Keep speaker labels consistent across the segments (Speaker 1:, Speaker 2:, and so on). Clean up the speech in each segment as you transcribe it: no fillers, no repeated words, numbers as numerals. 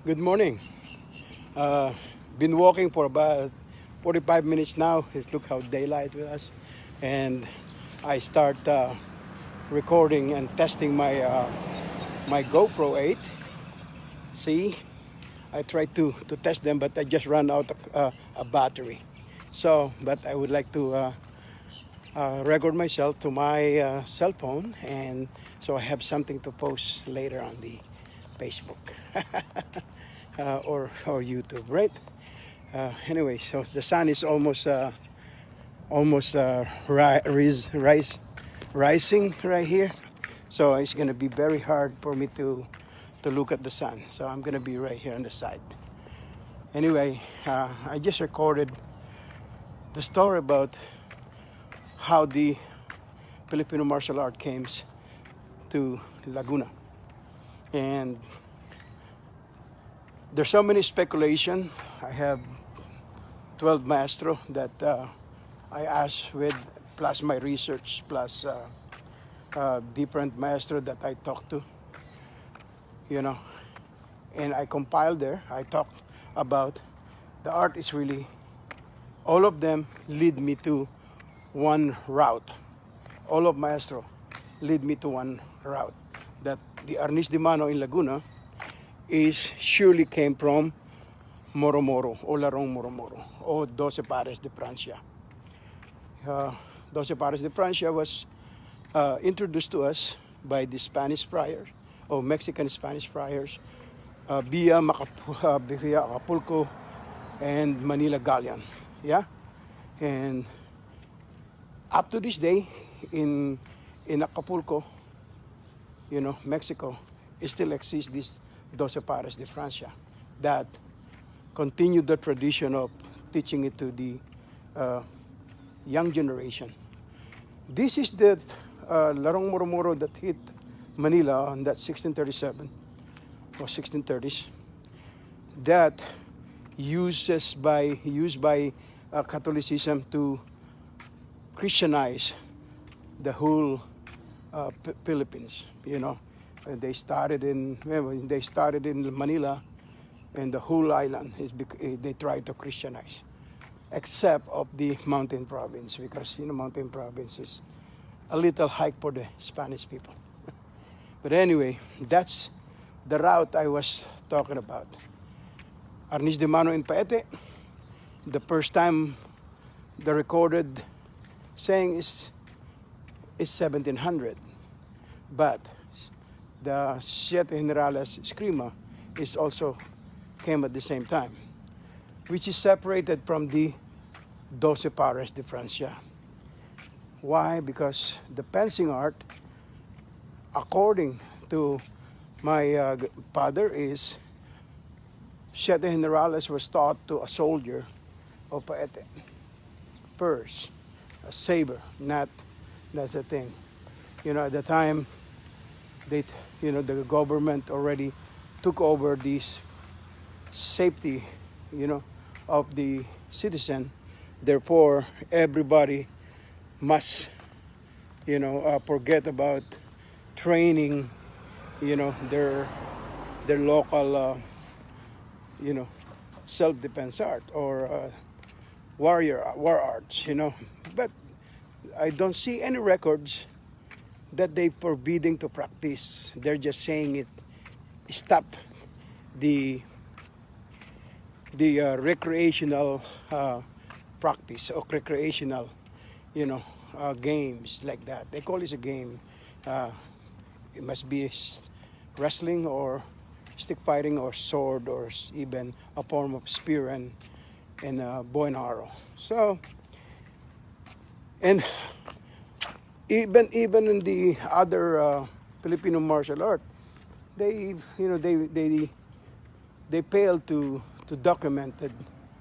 Speaker 1: Good morning. Uh, been walking for about 45 minutes now. Look how daylight with us. And I start recording and testing my GoPro 8. See, I tried to test them, but I just ran out of a battery. So, but I would like to record myself to my cell phone, and so I have something to post later on the Facebook or YouTube, right? Anyway, so the sun is rising right here, so it's gonna be very hard for me to look at the sun. So I'm gonna be right here on the side. Anyway, I just recorded the story about how the Filipino martial art came to Laguna, and there's so many speculation. I have 12 maestro that I asked with, plus my research, plus different maestro that I talked to, and I compiled there. I talked about the art is really, all of them lead me to one route. All of maestro lead me to one route. That the Arnis De Mano in Laguna is surely came from Moro o Larong Moro or 12 Pares de Francia. 12 Pares de Francia was introduced to us by the Spanish friars or Mexican Spanish friars via Acapulco and Manila Galleon. Yeah, and up to this day in Acapulco, Mexico, it still exists this 12 Pares de Francia that continued the tradition of teaching it to the young generation. This is the Larong Moro that hit Manila on that 1637 or 1630s. That used by Catholicism to Christianize the whole Philippines. They started in Manila, and the whole island they tried to Christianize, except of the mountain province, because mountain province is a little hike for the Spanish people. But anyway, that's the route I was talking about. Arnis De Mano in Paete, the first time the recorded saying is 1700, but the Siete Generales Eskrima is also came at the same time, which is separated from the 12 Pares de Francia. Why? Because the fencing art, according to my father, is Siete Generales was taught to a soldier of Paete first, a saber, not that's the thing. At the time, the government already took over this safety, of the citizen. Therefore, everybody must, forget about training, their local, self-defense art or war arts, But I don't see any records that they forbidding to practice. They're just saying it stop the recreational practice or recreational, games like that. They call it a game. It must be wrestling or stick fighting or sword or even a form of spear and bow and arrow. So, and even in the other Filipino martial art, they fail to document it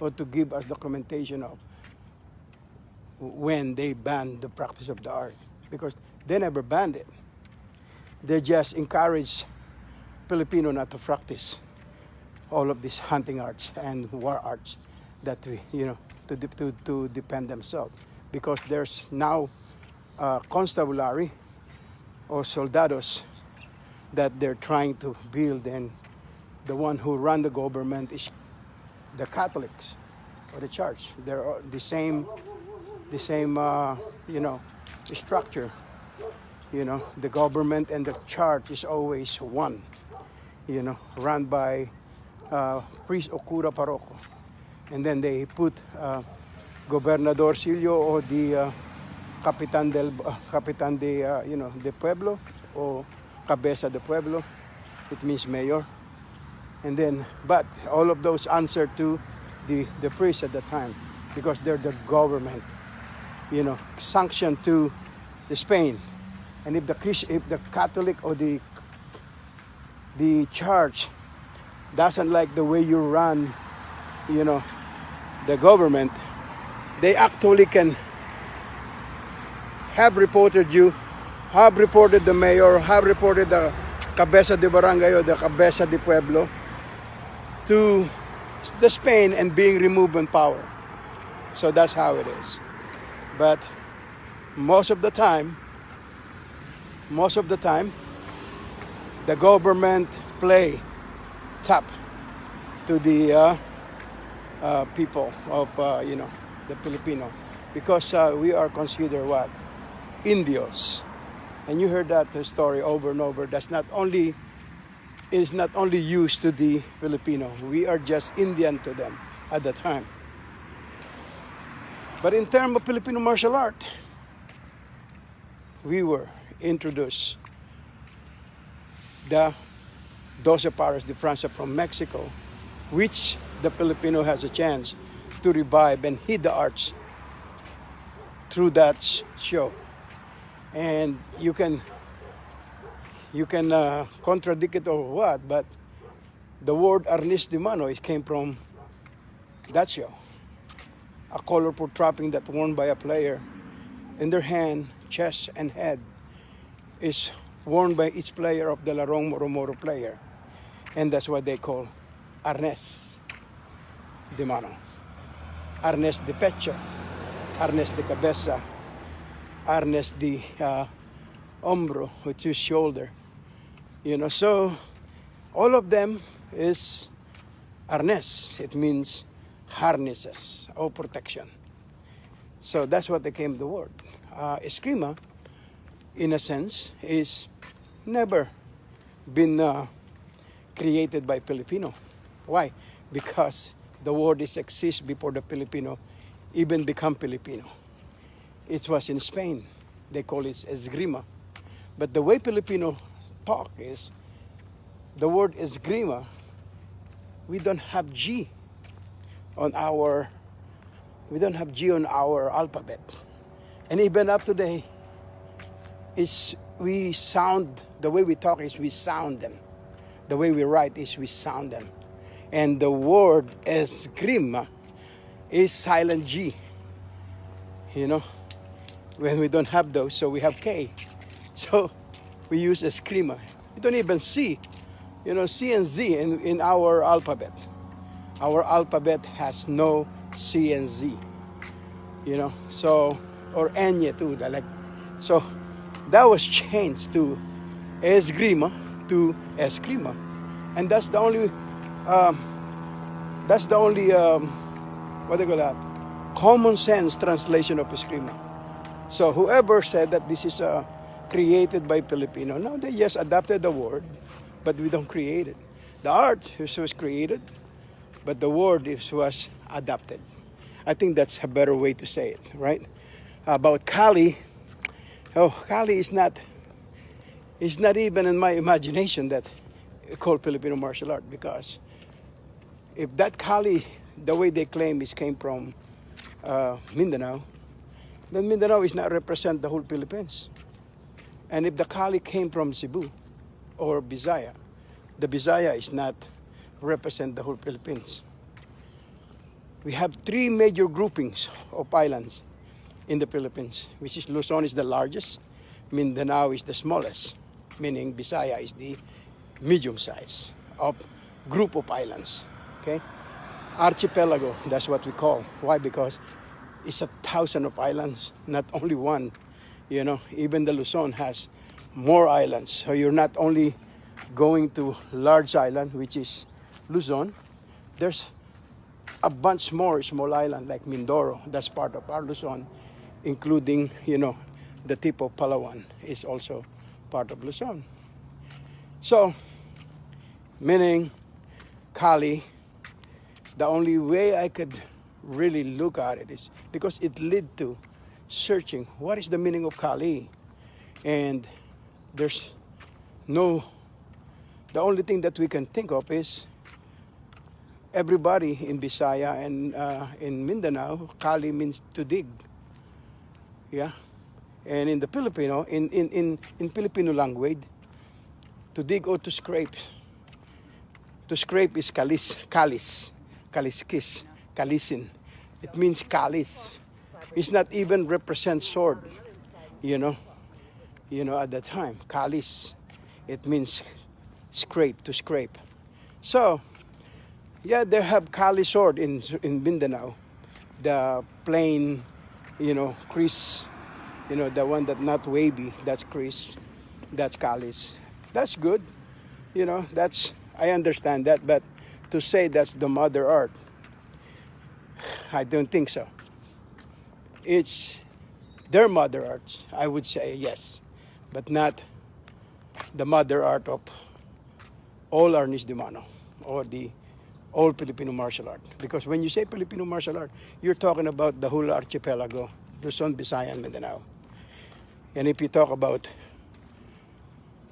Speaker 1: or to give us documentation of when they banned the practice of the art, because they never banned it. They just encourage Filipino not to practice all of these hunting arts and war arts that we to defend themselves, because there's now constabulary or soldados that they're trying to build and the one who run the government is the Catholics or the church. They're all the same, you know, structure. You know, the government and the church is always one. You know, run by priest o cura parroco, and then they put Gobernador Silio or the Capitan de you know, de Pueblo or Cabeza de Pueblo. It means mayor. And then, but all of those answer to the priest at the time because they're the government, you know, sanctioned to the Spain. And if the Catholic or the church doesn't like the way you run, you know, the government, they actually can have reported you, have reported the mayor, have reported the Cabeza de Barangay or the Cabeza de Pueblo to the Spain and being removed in power. So that's how it is. But most of the time, the government play tap to the people of you know, the Filipino, because we are considered what? Indios. And you heard that story over and over. That's not only, it is not only used to the Filipino. We are just Indian to them at the time. But in terms of Filipino martial art, we were introduced the 12 Pares de Francia from Mexico, which the Filipino has a chance to revive and hit the arts through that show. And you can contradict it or what, but the word Arnis De Mano came from that show. A colorful trapping that worn by a player in their hand, chest, and head is worn by each player of the Larong Moro player. And that's what they call Arnes De Mano, Arnes de Pecho, Arnes de Cabeza, Arnes de Hombro, which is shoulder. You know, so all of them is Arnes. It means harnesses or protection. So that's what became the word. Eskrima, in a sense, is never been created by Filipino. Why? Because the word exists before the Filipino even become Filipino. It was in Spain. They call it esgrima. But the way Filipino talk is, the word esgrima, we don't have G on our alphabet. And even up today, we sound, the way we talk is we sound them. The way we write is we sound them. And the word esgrima is silent G. You know, when we don't have those, so we have K. So we use eskrima. We don't even see, you know, C and Z in our alphabet. Our alphabet has no C and Z. You know, so, or Enya too. Like, so that was changed to esgrima to eskrima. And that's the only what they call that, common sense translation of eskrima. So whoever said that this is created by Filipino, no, they just adapted the word, but we don't create it. The art was created, but the word was adapted. I think that's a better way to say it, right? About Kali, Kali is not even in my imagination that called Filipino martial art, because if that Kali, the way they claim, came from Mindanao, then Mindanao is not represent the whole Philippines. And if the Kali came from Cebu or Bisaya, the Bisaya is not represent the whole Philippines. We have three major groupings of islands in the Philippines, which is Luzon is the largest, Mindanao is the smallest, meaning Bisaya is the medium size of group of islands. Okay, archipelago, that's what we call. Why? Because it's 1,000 of islands, not only one. You know, even the Luzon has more islands. So you're not only going to large island, which is Luzon. There's a bunch more small island like Mindoro. That's part of our Luzon, including, the tip of Palawan is also part of Luzon. So, meaning Kali, the only way I could really look at it is because it led to searching what is the meaning of Kali. And there's the only thing that we can think of is everybody in Bisaya and in Mindanao, Kali means to dig. Yeah. And in the Filipino, in Filipino language, to dig or to scrape. To scrape is kalis, kaliskis, kalisin. It means kalis. It's not even represent sword, at that time. Kalis, it means scrape, to scrape. So, yeah, they have Kali sword in Mindanao. The plain, Chris, the one that not wavy, that's Chris, that's Kalis. That's good, I understand that, but to say that's the mother art, I don't think so. It's their mother art, I would say yes, but not the mother art of all Arnis De Mano or the all Filipino martial art. Because when you say Filipino martial art, you're talking about the whole archipelago, Luzon, Visayas, and Mindanao. And if you talk about,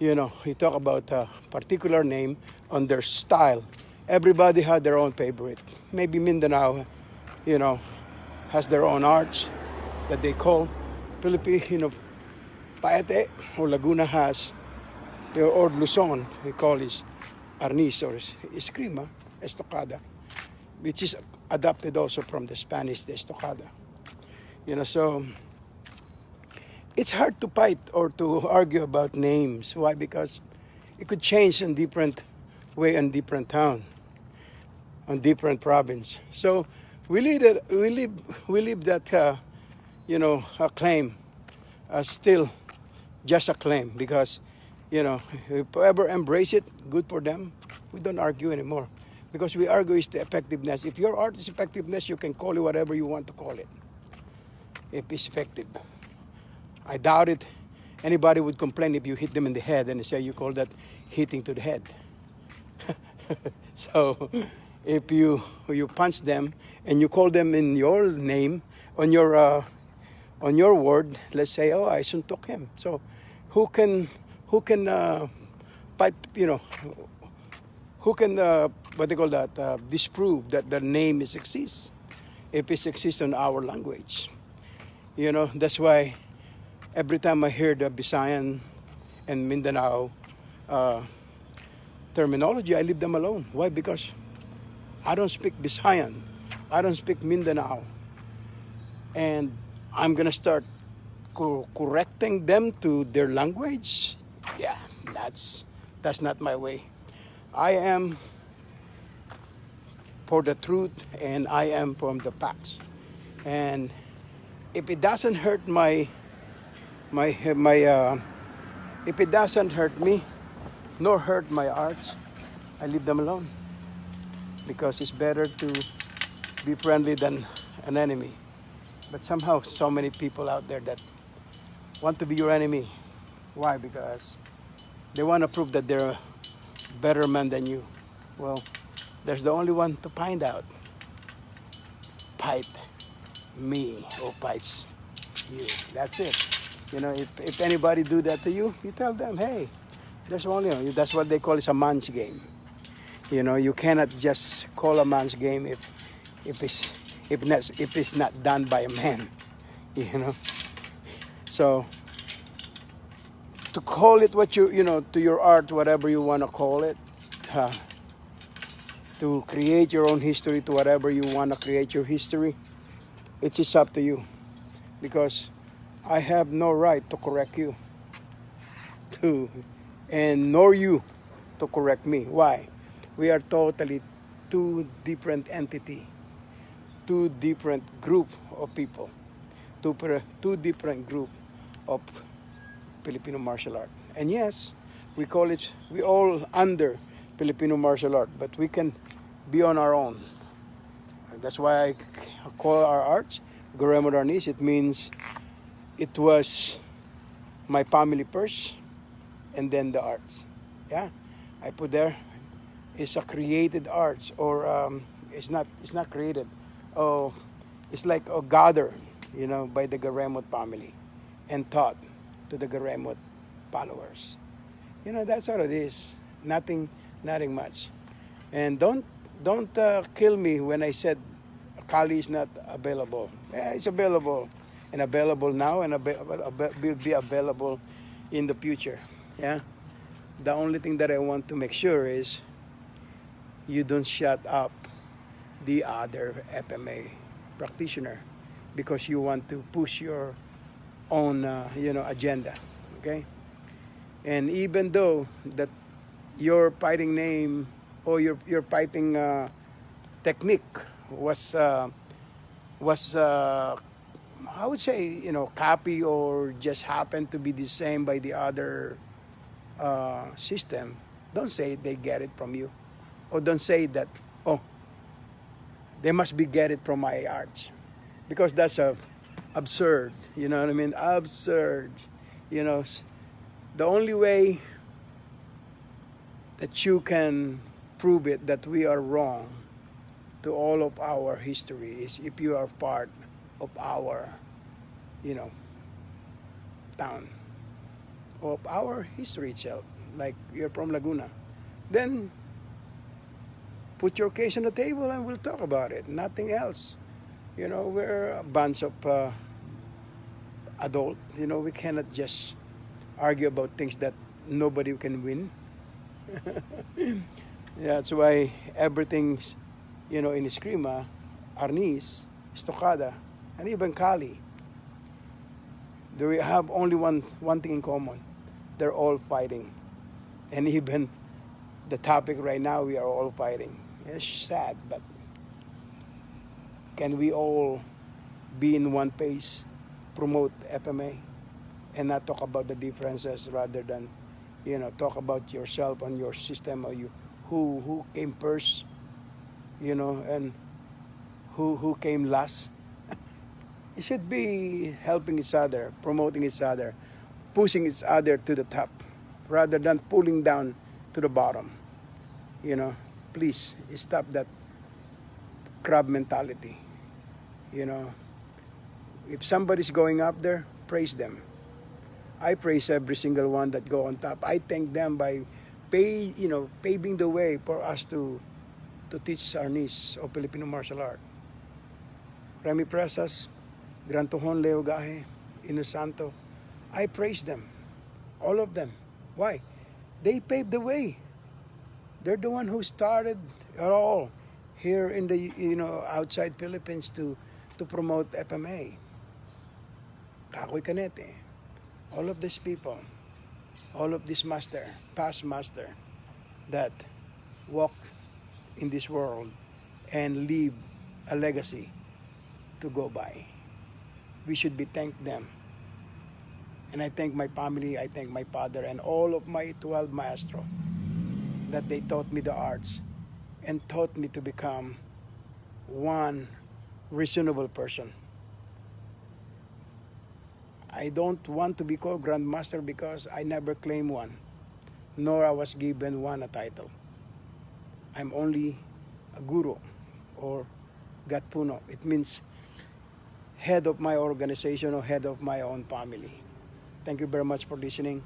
Speaker 1: a particular name on their style, everybody had their own favorite. Maybe Mindanao, has their own arts that they call Filipino, Paete or Laguna has, or Luzon, we call it Arnis or Eskrima, Estocada, which is adapted also from the Spanish, the Estocada. So it's hard to fight or to argue about names. Why? Because it could change in different way in different town, on different province. So we leave that a claim still just a claim, because if whoever embrace it, good for them. We don't argue anymore, because we argue is the effectiveness. If your art is effectiveness, you can call it whatever you want to call it. If it's effective, I doubt it. Anybody would complain if you hit them in the head and say you call that hitting to the head. So if you punch them and you call them in your name on your word, let's say, oh, I suntok him. So who can fight? Who can what they call that disprove that the name is exists if it exists in our language? That's why every time I hear the Visayan and Mindanao terminology, I leave them alone. Why? Because I don't speak Visayan, I don't speak Mindanao, and I'm gonna start correcting them to their language. Yeah, that's not my way. I am for the truth, and I am from the facts. And if it doesn't hurt if it doesn't hurt me, nor hurt my arts, I leave them alone. Because it's better to be friendly than an enemy. But somehow, so many people out there that want to be your enemy. Why? Because they want to prove that they're a better man than you. Well, there's the only one to find out. Fight me or fight you. That's it. If anybody do that to you, you tell them, hey, there's only that's what they call it, a man's game. You cannot just call a man's game if it's not done by a man. So to call it what to your art, whatever you want to call it, to create your own history, to whatever you want to create your history, it's just up to you. Because I have no right to correct you, and nor you to correct me. Why? We are totally two different entity, two different group of people, two different group of Filipino martial art. And yes, we all under Filipino martial art, but we can be on our own. That's why I call our arts Garimot Arnis. It means it was my family first, and then the arts. Yeah, I put there. It's a created arts, or it's not created. Oh, it's like a gathered, by the Garimot family, and taught to the Garimot followers. That's all it is. Nothing much. And don't kill me when I said Kali is not available. Yeah, it's available, and available now, and will be available in the future. Yeah. The only thing that I want to make sure is you don't shut up the other FMA practitioner because you want to push your own agenda. Okay. And even though that your fighting name or your fighting technique was I would say copy or just happened to be the same by the other system, don't say they get it from you, or don't say that they must be get it from my arts, because that's absurd. You know what I mean? Absurd. The only way that you can prove it that we are wrong to all of our history is if you are part of our, town, of our history itself. Like you're from Laguna, then put your case on the table and we'll talk about it. Nothing else. We're a bunch of adult. We cannot just argue about things that nobody can win. Yeah, that's why everything's, in Eskrima, Arnis, Estocada, and even Kali, they have only one thing in common. They're all fighting. And even the topic right now, we are all fighting. It's sad, but can we all be in one pace, promote FMA, and not talk about the differences rather than, talk about yourself and your system, or you who came first, and who came last. It should be helping each other, promoting each other, pushing each other to the top, rather than pulling down to the bottom. Please stop that crab mentality. If somebody's going up there, praise them. I praise every single one that go on top. I thank them by paving the way for us to teach our niche of Filipino martial art. Remy Presas, Gran Tojon Leo Gahe, Inosanto, I praise them. All of them. Why? They paved the way. They're the one who started it all here in the outside Philippines to promote FMA. Kakoy Canete. All of these people, all of this past master that walk in this world and leave a legacy to go by. We should be thank them. And I thank my family, I thank my father, and all of my 12 maestro that they taught me the arts and taught me to become one reasonable person. I don't want to be called Grandmaster because I never claimed one, nor I was given one a title. I'm only a guru, or gat Puno. It means head of my organization or head of my own family. Thank you very much for listening,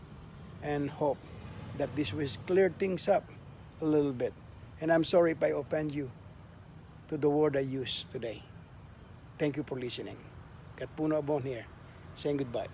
Speaker 1: and hope that this will clear things up a little bit. And I'm sorry if I offend you to the word I used today. Thank you for listening. Gat Puno Abon here, saying goodbye.